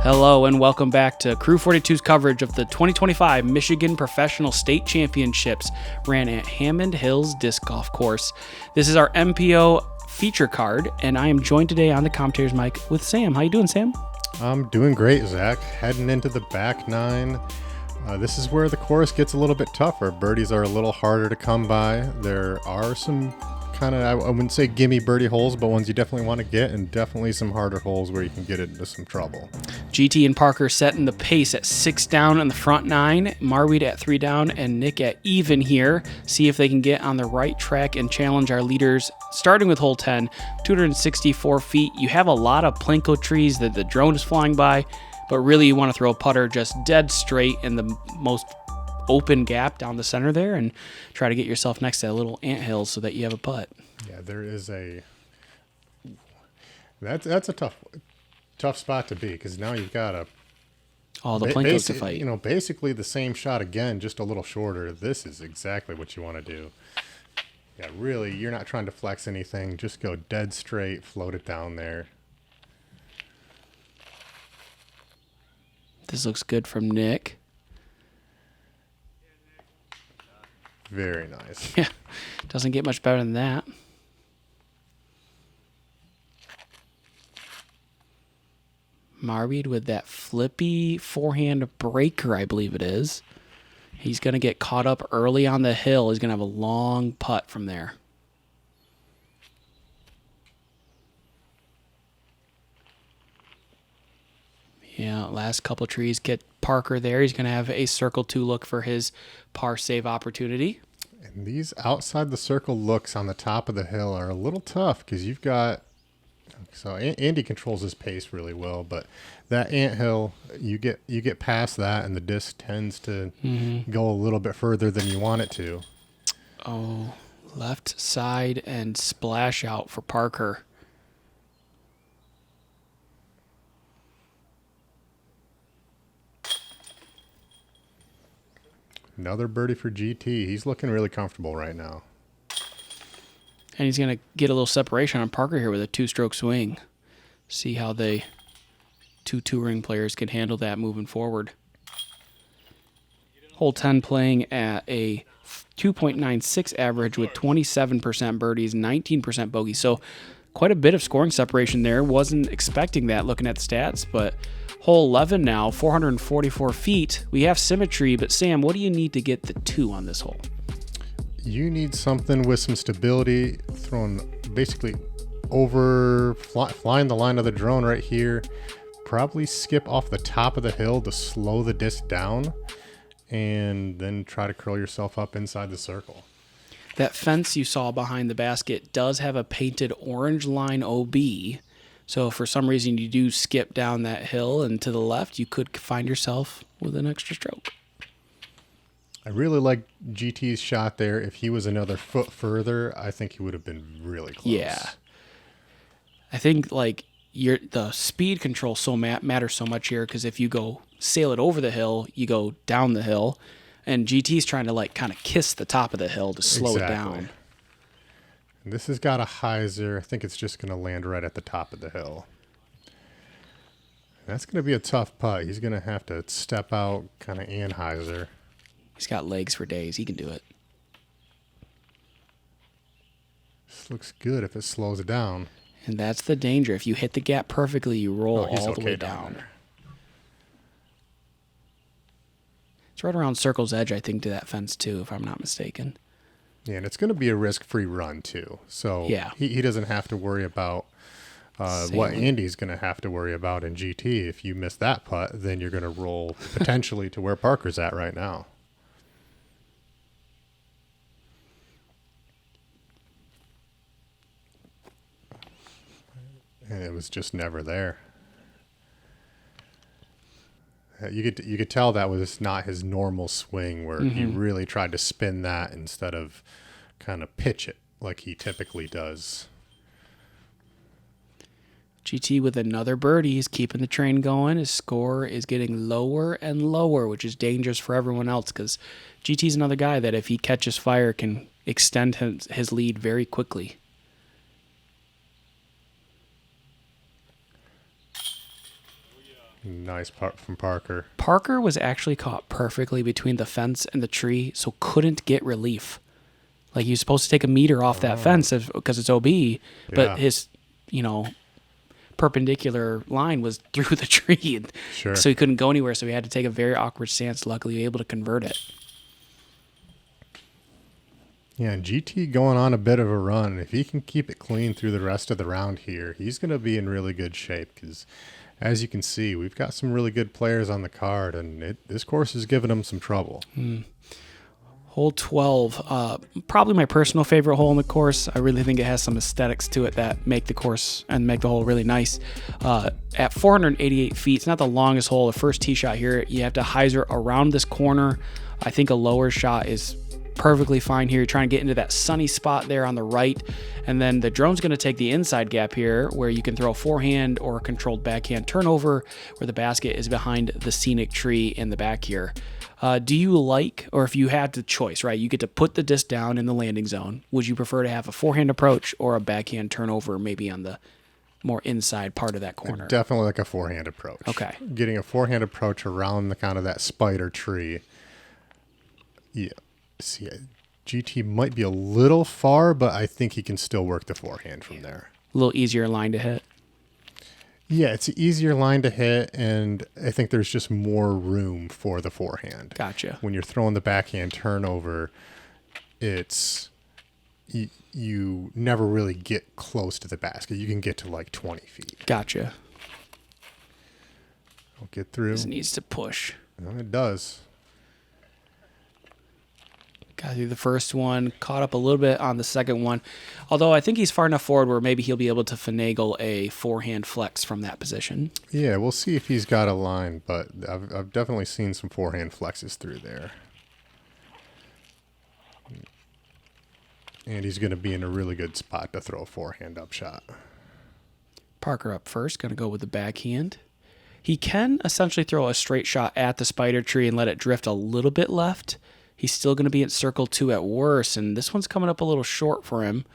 Hello and welcome back to Crew 42's coverage of the 2025 Michigan Professional State Championships ran at Hammond Hills Disc Golf Course. This is our MPO Feature Card, and I am joined today on the commentator's mic with Sam. How you doing, Sam? I'm doing great, Zach. Heading into the back nine. This is where the course gets a little bit tougher. Birdies are a little harder to come by. There are some kind of, I wouldn't say gimme birdie holes, but ones you definitely want to get, and definitely some harder holes where you can get into some trouble. GT and Parker setting the pace at 6 down in the front 9, Marwede at 3 down, and Nick at even here. See if they can get on the right track and challenge our leaders, starting with hole 10, 264 feet. You have a lot of plinko trees that the drone is flying by, but really you want to throw a putter just dead straight in the most open gap down the center there and try to get yourself next to that little anthill so that you have a putt. Yeah, there is a that's a tough spot to be, because now you've got all the plinkos to fight. You know, basically the same shot again, just a little shorter. This is exactly what you want to do. Yeah, really, you're not trying to flex anything. Just go dead straight, float it down there. This looks good from Nick. Very nice. Yeah, doesn't get much better than that. Marwede with that flippy forehand breaker, I believe it is. He's going to get caught up early on the hill. He's going to have a long putt from there. Yeah, last couple trees get Parker there. He's going to have a circle 2 look for his par save opportunity. And these outside the circle looks on the top of the hill are a little tough, because you've got, so Andy controls his pace really well, but that anthill, you get past that and the disc tends to go a little bit further than you want it to. Oh, left side and splash out for Parker. Another birdie for GT. He's looking really comfortable right now. And he's going to get a little separation on Parker here with a 2-stroke swing. See how the 2 touring players can handle that moving forward. Hole 10 playing at a 2.96 average with 27% birdies, 19% bogeys. So quite a bit of scoring separation there. Wasn't expecting that looking at the stats, but hole 11 now, 444 feet. We have symmetry, but Sam, what do you need to get the 2 on this hole? You need something with some stability, throwing basically over, flying the line of the drone right here. Probably skip off the top of the hill to slow the disc down, and then try to curl yourself up inside the circle. That fence you saw behind the basket does have a painted orange line OB. So if for some reason you do skip down that hill and to the left, you could find yourself with an extra stroke. I really like GT's shot there. If he was another foot further, I think he would have been really close. Yeah. I think like the speed control matters so much here, because if you go sail it over the hill, you go down the hill, and GT's trying to like kind of kiss the top of the hill to slow it down. And this has got a hyzer. I think it's just going to land right at the top of the hill. That's going to be a tough putt. He's going to have to step out kind of and hyzer. He's got legs for days. He can do it. This looks good if it slows it down. And that's the danger. If you hit the gap perfectly, you roll all the way down. It's right around circle's edge, I think, to that fence too, if I'm not mistaken. Yeah, and it's going to be a risk-free run too. So yeah, he doesn't have to worry about what Andy's going to have to worry about in GT. If you miss that putt, then you're going to roll potentially to where Parker's at right now. And it was just never there. You could tell that was not his normal swing, where he really tried to spin that instead of kind of pitch it like he typically does. GT with another birdie. He's keeping the train going. His score is getting lower and lower, which is dangerous for everyone else, because GT's another guy that if he catches fire can extend his lead very quickly. Nice part from Parker. Parker was actually caught perfectly between the fence and the tree, so couldn't get relief. Like, he was supposed to take a meter off that fence because it's OB, but Yeah. his, perpendicular line was through the tree. And Sure. so he couldn't go anywhere, so he had to take a very awkward stance. Luckily, he was able to convert it. Yeah, and GT going on a bit of a run. If he can keep it clean through the rest of the round here, he's going to be in really good shape because, as you can see, we've got some really good players on the card, and this course is giving him some trouble. Hole 12, probably my personal favorite hole in the course. I really think it has some aesthetics to it that make the course and make the hole really nice. At 488 feet, it's not the longest hole. The first tee shot here, you have to hyzer around this corner. I think a lower shot is perfectly fine here. You're trying to get into that sunny spot there on the right, and then the drone's going to take the inside gap here where you can throw a forehand or a controlled backhand turnover where the basket is behind the scenic tree in the back here. Do you like, or if you had the choice, right, you get to put the disc down in the landing zone, would you prefer to have a forehand approach or a backhand turnover maybe on the more inside part of that corner? Definitely like a forehand approach. Okay. Getting a forehand approach around the kind of that spider tree. Yeah. See, GT might be a little far, but I think he can still work the forehand from there. A little easier line to hit. Yeah, it's an easier line to hit, and I think there's just more room for the forehand. Gotcha. When you're throwing the backhand turnover, you never really get close to the basket. You can get to like 20 feet. Gotcha. I'll get through. This needs to push. No, it does. Got through the first one, caught up a little bit on the second one. Although I think he's far enough forward where maybe he'll be able to finagle a forehand flex from that position. Yeah, we'll see if he's got a line, but I've definitely seen some forehand flexes through there. And he's going to be in a really good spot to throw a forehand up shot. Parker up first, going to go with the backhand. He can essentially throw a straight shot at the spider tree and let it drift a little bit left. He's still going to be at circle 2 at worst, and this one's coming up a little short for him,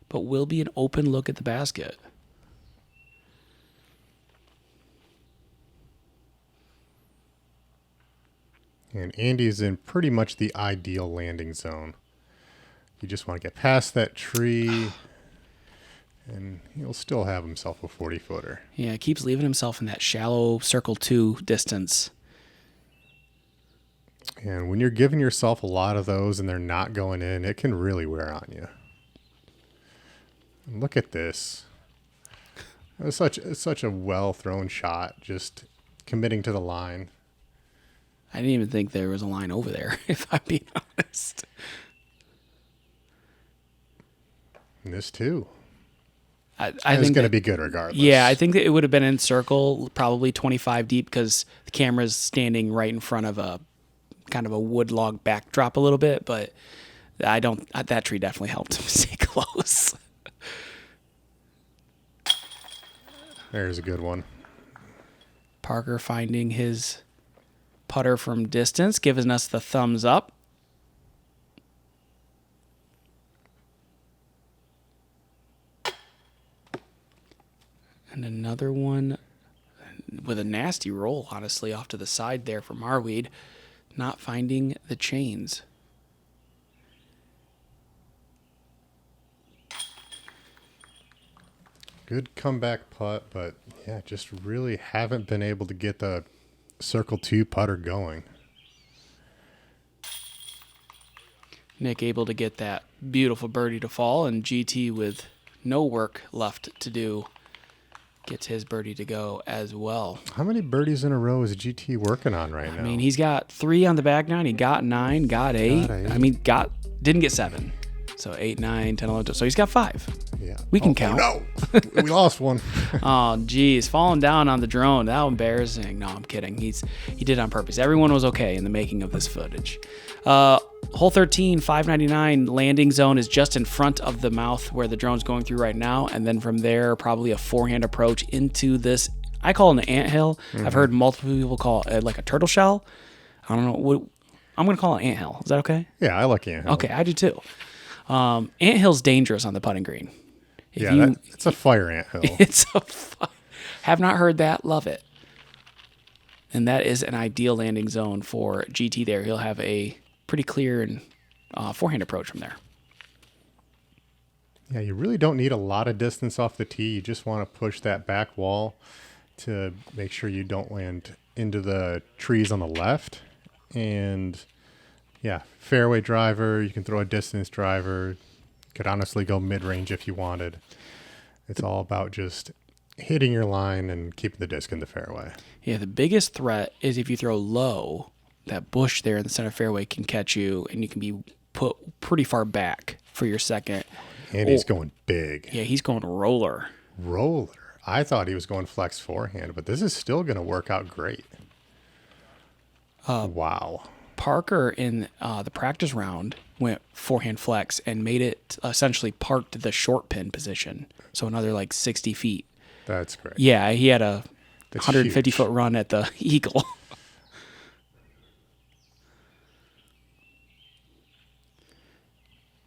but will be an open look at the basket. And Andy's in pretty much the ideal landing zone. You just want to get past that tree, and he'll still have himself a 40-footer. Yeah, keeps leaving himself in that shallow circle 2 distance. And when you're giving yourself a lot of those and they're not going in, it can really wear on you. And look at this. It was such a well-thrown shot, just committing to the line. I didn't even think there was a line over there, if I'm being honest. And this too. I It's think going to be good regardless. Yeah, I think that it would have been in circle, probably 25 deep, because the camera's standing right in front of a kind of a wood log backdrop a little bit, but that tree definitely helped him stay close. There's a good one. Parker finding his putter from distance, giving us the thumbs up. And another one with a nasty roll, honestly, off to the side there for Marwede, not finding the chains. Good comeback putt, but yeah, just really haven't been able to get the circle 2 putter going. Nick able to get that beautiful birdie to fall, and GT with no work left to do gets his birdie to go as well. How many birdies in a row is GT working on right now? I mean, he's got 3 on the back nine. He got 9, got 8. I mean, didn't get 7. So 8, 9, 10, 11, 12. So he's got 5. Yeah. We can count. No, we lost one. Oh, geez. Falling down on the drone. That was embarrassing. No, I'm kidding. He did it on purpose. Everyone was okay in the making of this footage. Hole 13, 599 landing zone is just in front of the mouth where the drone's going through right now. And then from there, probably a forehand approach into this. I call it an anthill. Mm-hmm. I've heard multiple people call it like a turtle shell. I don't know. What I'm going to call it anthill. Is that okay? Yeah, I like anthill. Okay, I do too. Anthill's dangerous on the putting green. It's a fire anthill. It's have not heard that. Love it. And that is an ideal landing zone for GT there. He'll have a pretty clear and forehand approach from there. Yeah, you really don't need a lot of distance off the tee. You just want to push that back wall to make sure you don't land into the trees on the left. And yeah, fairway driver, you can throw a distance driver. Could honestly go mid-range if you wanted. It's all about just hitting your line and keeping the disc in the fairway. Yeah, the biggest threat is if you throw low, that bush there in the center fairway can catch you, and you can be put pretty far back for your second. And he's going big. Yeah, he's going roller. Roller. I thought he was going flex forehand, but this is still going to work out great. Wow. Parker in the practice round went forehand flex and made it essentially parked the short pin position. So another like 60 feet. That's great. Yeah, he had a That's 150-foot run at the Eagle.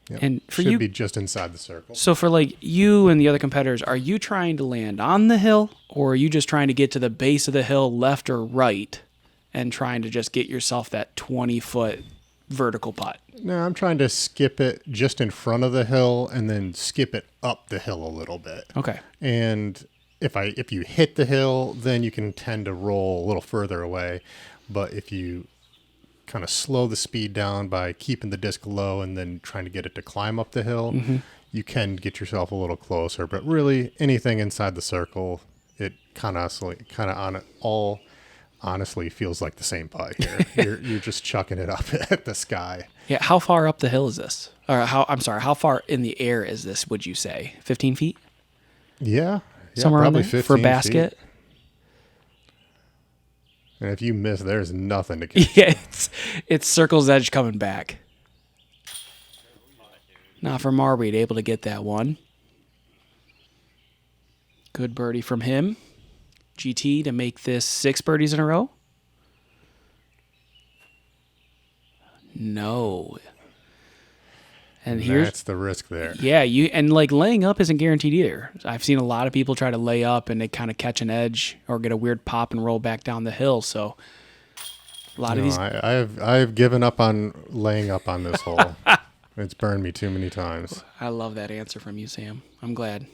Yep. And for Should you, be just inside the circle. so for like you and the other competitors, are you trying to land on the hill, or are you just trying to get to the base of the hill, left or right, and trying to just get yourself that 20-foot vertical putt? No, I'm trying to skip it just in front of the hill and then skip it up the hill a little bit. Okay. And if you hit the hill, then you can tend to roll a little further away. But if you kind of slow the speed down by keeping the disc low and then trying to get it to climb up the hill, you can get yourself a little closer. But really, anything inside the circle, it honestly feels like the same putt here. You're just chucking it up at the sky. Yeah, how far up the hill is this? Or how far in the air is this, would you say? 15 feet? Yeah, Somewhere around probably there? 15 For basket? feet. And if you miss, there's nothing to catch. Yeah, it's circle's edge coming back. Now for Marwede, able to get that one. Good birdie from him. GT to make this 6 birdies in a row. No. And That's the risk there. yeah, like laying up isn't guaranteed either. I've seen a lot of people try to lay up and they kind of catch an edge or get a weird pop and roll back down the hill. So a lot of these. I've given up on laying up on this hole. It's burned me too many times. I love that answer from you, Sam. I'm glad.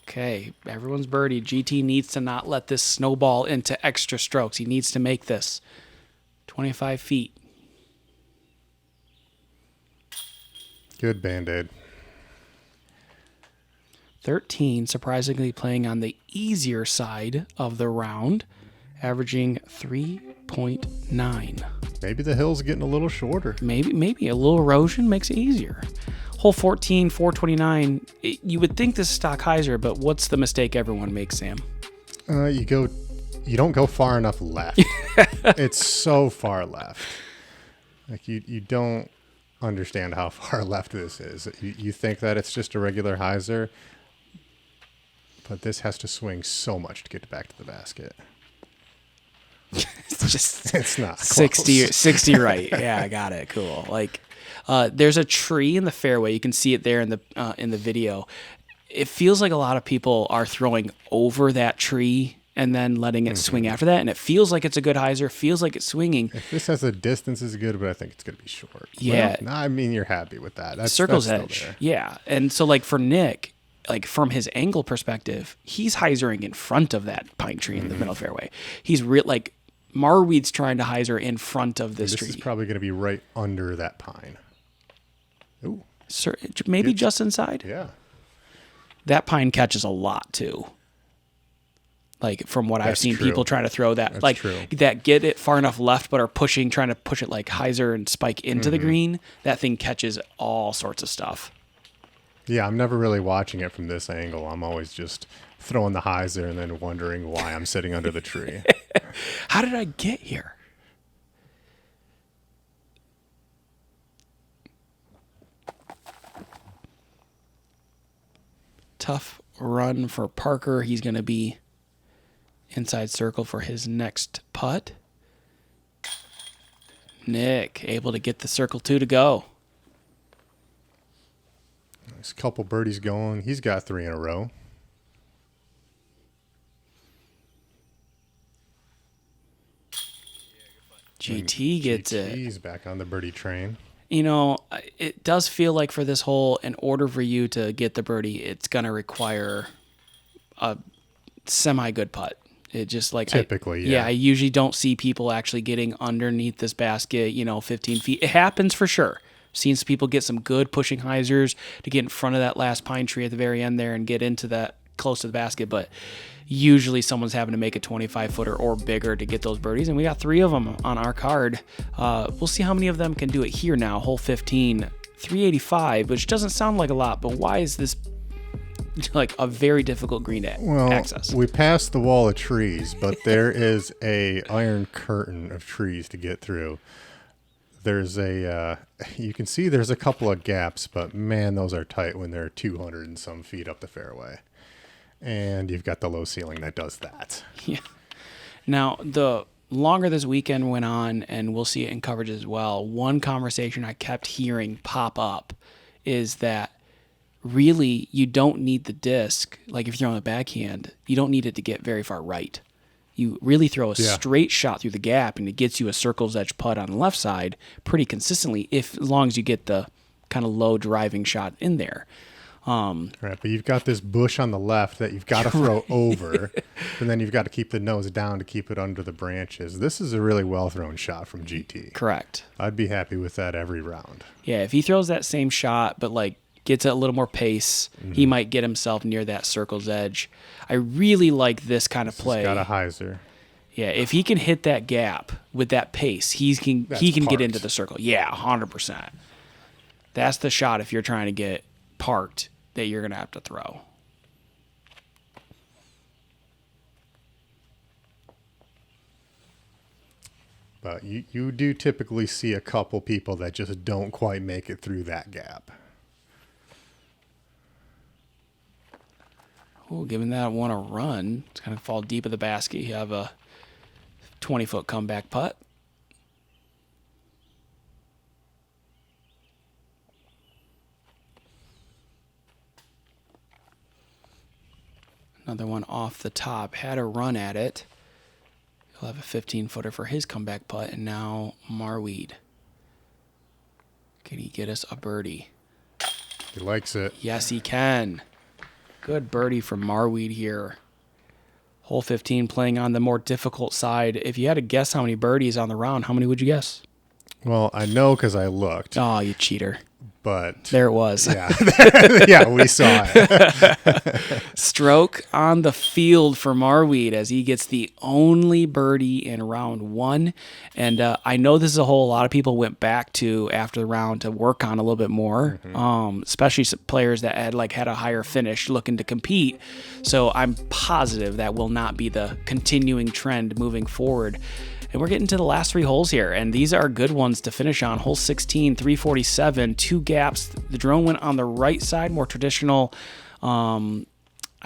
Okay, everyone's birdie. GT needs to not let this snowball into extra strokes. He needs to make this 25 feet. Good Band-Aid. 13, surprisingly playing on the easier side of the round, averaging 3.9. Maybe the hill's getting a little shorter. Maybe a little erosion makes it easier. Hole 14, 429. You would think this is stock hyzer, but what's the mistake everyone makes, Sam? You don't go far enough left. It's so far left. Like you don't understand how far left this is. You think that it's just a regular hyzer, but this has to swing so much to get back to the basket. It's not 60, close. 60 right. Yeah, I got it. Cool. Like, there's a tree in the fairway. You can see it there in the video. It feels like a lot of people are throwing over that tree and then letting it swing after that, and it feels like it's a good hyzer. Feels like it's swinging. If this has a distance, is good, but I think it's going to be short. Yeah. Well, I mean, you're happy with that. Circle's that's edge. still there. Yeah, and so like for Nick, like from his angle perspective, he's hyzering in front of that pine tree in the middle fairway. He's like Marwede's trying to hyzer in front of this tree. This is probably going to be right under that pine. Ooh. Maybe just inside. Yeah. That pine catches a lot too. Like from what I've seen, true. people trying to throw that, That's like true. that get it far enough left, but are trying to push it like hyzer and spike into the green. That thing catches all sorts of stuff. Yeah, I'm never really watching it from this angle. I'm always just throwing the hyzer and then wondering why I'm sitting under the tree. How did I get here? Tough run for Parker. He's going to be inside circle for his next putt. Nick able to get the circle 2 to go. There's a couple birdies going. He's got 3 in a row. GT gets it. GT's back on the birdie train. You know, it does feel like for this hole, in order for you to get the birdie, it's going to require a semi-good putt. It just like typically, I usually don't see people actually getting underneath this basket, 15 feet. It happens for sure. Seen some people get some good pushing hyzers to get in front of that last pine tree at the very end there and get into that close to the basket, but usually someone's having to make a 25-footer or bigger to get those birdies, and we got 3 of them on our card. We'll see how many of them can do it here now. Hole 15, 385, which doesn't sound like a lot, but why is this like a very difficult green to access? We passed the wall of trees, but there is a iron curtain of trees to get through. There's you can see there's a couple of gaps, but man, those are tight when they're 200 and some feet up the fairway. And you've got the low ceiling that does that. Yeah. Now, the longer this weekend went on, and we'll see it in coverage as well, one conversation I kept hearing pop up is that really, you don't need the disc. Like if you're throwing a backhand, you don't need it to get very far right. You really throw a straight shot through the gap, and it gets you a circle's edge putt on the left side pretty consistently, as long as you get the kind of low driving shot in there. Right, but you've got this bush on the left that you've got to throw over, and then you've got to keep the nose down to keep it under the branches. This is a really well thrown shot from GT. Correct. I'd be happy with that every round. Yeah, if he throws that same shot, but like gets a little more pace, he might get himself near that circle's edge. I really like this kind of play. He's got a hyzer. Yeah, if he can hit that gap with that pace, he can get into the circle. Yeah, 100%. That's the shot if you're trying to get parked that you're going to have to throw. But you do typically see a couple people that just don't quite make it through that gap. Oh, giving that one a run. It's going to fall deep in the basket. You have a 20-foot comeback putt. Another one off the top. Had a run at it. He'll have a 15-footer for his comeback putt. And now Marwede. Can he get us a birdie? He likes it. Yes, he can. Good birdie from Marwede here. Hole 15 playing on the more difficult side. If you had to guess how many birdies on the round, how many would you guess? Well, I know because I looked. Oh, you cheater. But there it was. Yeah, yeah, we saw it. Stroke on the field for Marwede as he gets the only birdie in round 1. And I know this is a hole a lot of people went back to after the round to work on a little bit more, especially some players that had a higher finish looking to compete. So I'm positive that will not be the continuing trend moving forward. And we're getting to the last 3 holes here, and these are good ones to finish on. Hole 16, 347, 2 gaps. The drone went on the right side, more traditional. I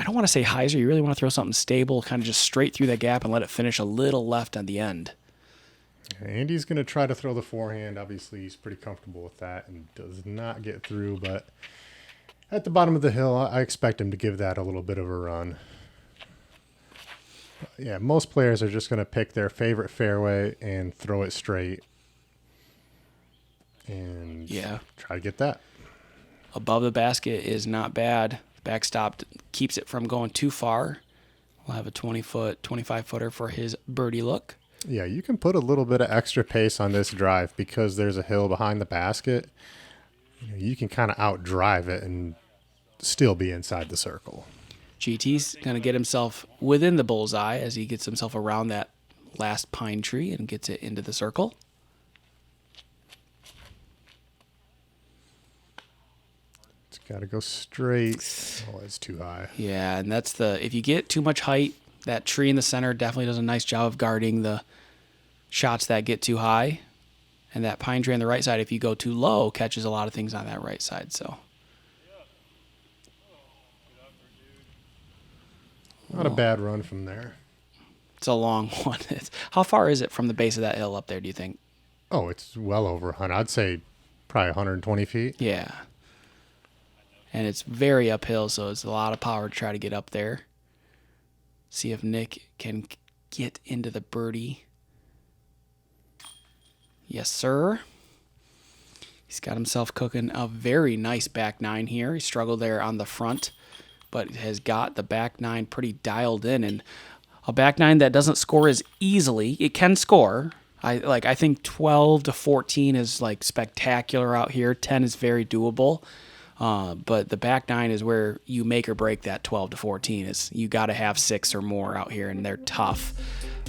don't want to say hyzer. You really want to throw something stable, kind of just straight through that gap and let it finish a little left on the end. Andy's going to try to throw the forehand. Obviously, he's pretty comfortable with that and does not get through. But at the bottom of the hill, I expect him to give that a little bit of a run. Yeah, most players are just going to pick their favorite fairway and throw it straight and try to get that. Above the basket is not bad. Backstop keeps it from going too far. We'll have a 20-foot, 25-footer for his birdie look. Yeah, you can put a little bit of extra pace on this drive because there's a hill behind the basket. You can kind of out-drive it and still be inside the circle. GT's going to get himself within the bullseye as he gets himself around that last pine tree and gets it into the circle. It's got to go straight. Oh, it's too high. Yeah, and that's if you get too much height, that tree in the center definitely does a nice job of guarding the shots that get too high. And that pine tree on the right side, if you go too low, catches a lot of things on that right side. So. Not a bad run from there. It's a long one. How far is it from the base of that hill up there, do you think? Oh, it's well over 100. I'd say probably 120 feet. Yeah. And it's very uphill, so it's a lot of power to try to get up there. See if Nick can get into the birdie. Yes, sir. He's got himself cooking a very nice back nine here. He struggled there on the front, but has got the back nine pretty dialed in. And a back nine that doesn't score as easily. It can score. I think 12 to 14 is like spectacular out here. 10 is very doable. But the back nine is where you make or break that 12 to 14. Is you got to have 6 or more out here, and they're tough.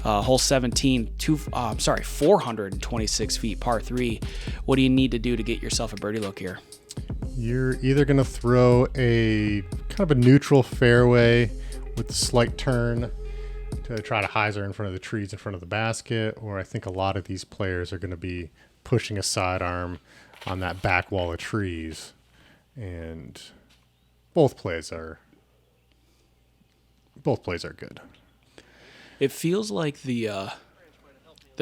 Hole 17, 426 feet, par 3. What do you need to do to get yourself a birdie look here? You're either going to throw a kind of a neutral fairway with a slight turn to try to hyzer in front of the trees in front of the basket, or I think a lot of these players are going to be pushing a sidearm on that back wall of trees, and both plays are good. It feels like the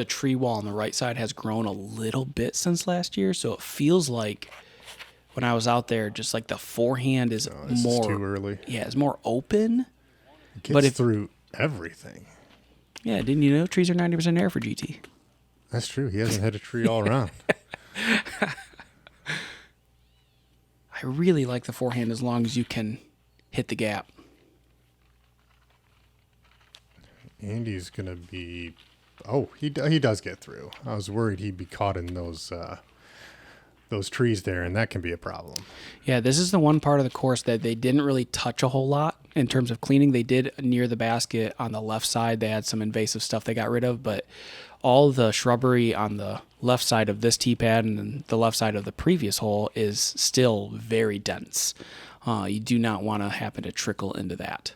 tree wall on the right side has grown a little bit since last year, so it feels like when I was out there, just like the forehand is more too early. Yeah, it's more open. It gets through everything. Yeah, didn't you know trees are 90% air for GT? That's true. He hasn't hit a tree all around. I really like the forehand as long as you can hit the gap. Andy's going to be... Oh, he does get through. I was worried he'd be caught in those trees there, and that can be a problem. Yeah, this is the one part of the course that they didn't really touch a whole lot in terms of cleaning. They did near the basket on the left side. They had some invasive stuff they got rid of, but all the shrubbery on the left side of this tee pad and the left side of the previous hole is still very dense. You do not want to happen to trickle into that.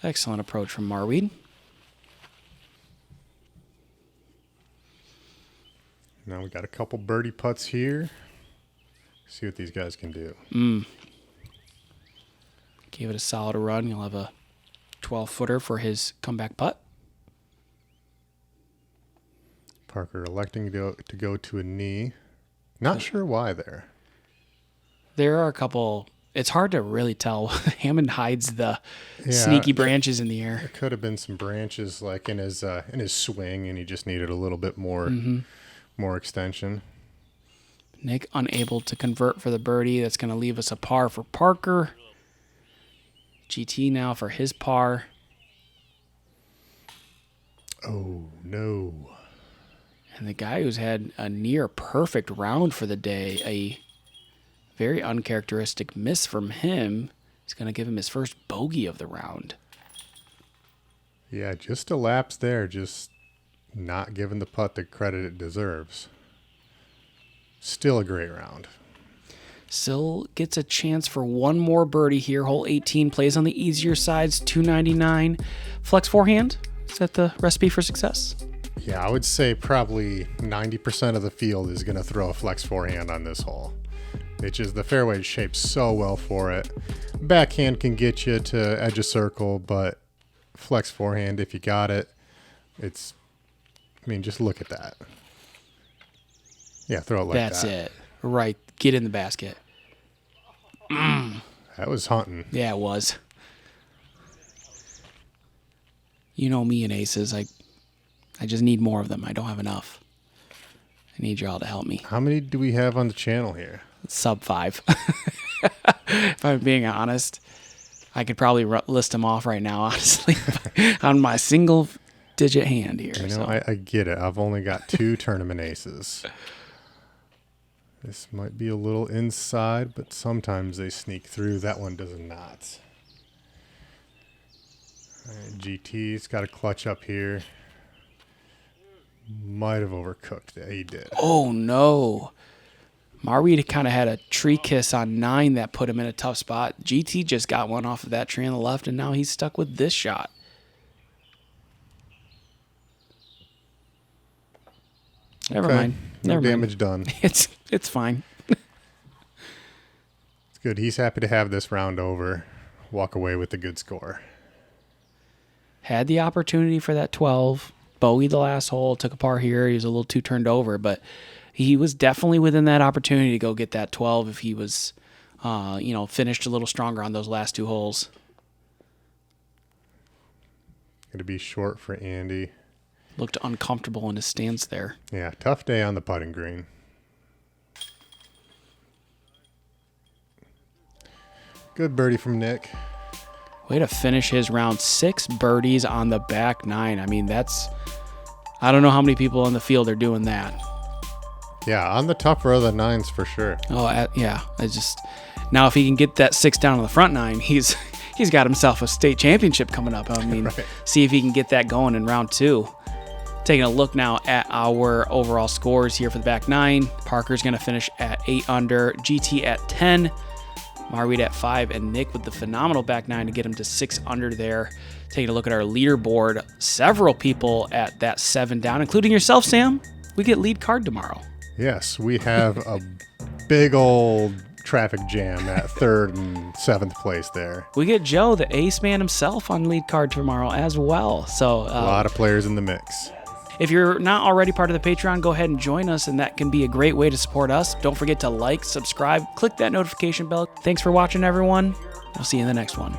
Excellent approach from Marwede. Now we got a couple birdie putts here. See what these guys can do. Give it a solid run. You'll have a 12-footer for his comeback putt. Parker electing to go to a knee. Not sure why there. There are a couple... It's hard to really tell. Hammond hides the sneaky branches in the air. There could have been some branches like in his swing, and he just needed a little bit more more extension. Nick unable to convert for the birdie. That's going to leave us a par for Parker. GT now for his par. Oh, no. And the guy who's had a near perfect round for the day, a very uncharacteristic miss from him, is going to give him his first bogey of the round. Yeah, just a lapse there. Just not giving the putt the credit it deserves. Still a great round. Still gets a chance for one more birdie here. Hole 18 plays on the easier sides, 299. Flex forehand, is that the recipe for success? Yeah, I would say probably 90% of the field is going to throw a flex forehand on this hole. It's just the fairway is shaped so well for it. Backhand can get you to edge a circle, but flex forehand, if you got it, just look at that. Yeah, throw it like that. That's it. Right. Get in the basket. That was hunting. Yeah, it was. You know me and aces. I just need more of them. I don't have enough. I need y'all to help me. How many do we have on the channel here? Sub 5. If I'm being honest, I could probably list them off right now, honestly, on my single digit hand here. I get it. I've only got 2 tournament aces. This might be a little inside, but sometimes they sneak through. That one does not. All right, GT's got a clutch up here. Might have overcooked it. He did. Oh, no. Marwede kind of had a tree kiss on 9 that put him in a tough spot. GT just got one off of that tree on the left, and now he's stuck with this shot. Never mind. No damage done. It's fine. It's good. He's happy to have this round over. Walk away with a good score. Had the opportunity for that 12. Bogeyed the last hole. Took a par here. He was a little too turned over, but he was definitely within that opportunity to go get that 12 if he was, finished a little stronger on those last 2 holes. Going to be short for Andy. Looked uncomfortable in his stance there. Yeah, tough day on the putting green. Good birdie from Nick. Way to finish his round. 6 birdies on the back 9. I mean, I don't know how many people in the field are doing that. Yeah, on the tougher of the 9s for sure. Oh, yeah. Now if he can get that 6 down on the front 9, he's got himself a state championship coming up. I mean, Right. See if he can get that going in round 2. Taking a look now at our overall scores here for the back 9. Parker's going to finish at 8 under, GT at 10, Marwede at 5, and Nick with the phenomenal back 9 to get him to 6 under there. Taking a look at our leaderboard, several people at that 7 down, including yourself, Sam. We get lead card tomorrow. Yes, we have a big old traffic jam at 3rd and 7th place there. We get Joe, the ace man himself, on lead card tomorrow as well. So A lot of players in the mix. if you're not already part of the Patreon, go ahead and join us, and that can be a great way to support us. Don't forget to like, subscribe, click that notification bell. Thanks for watching, everyone. I'll see you in the next one.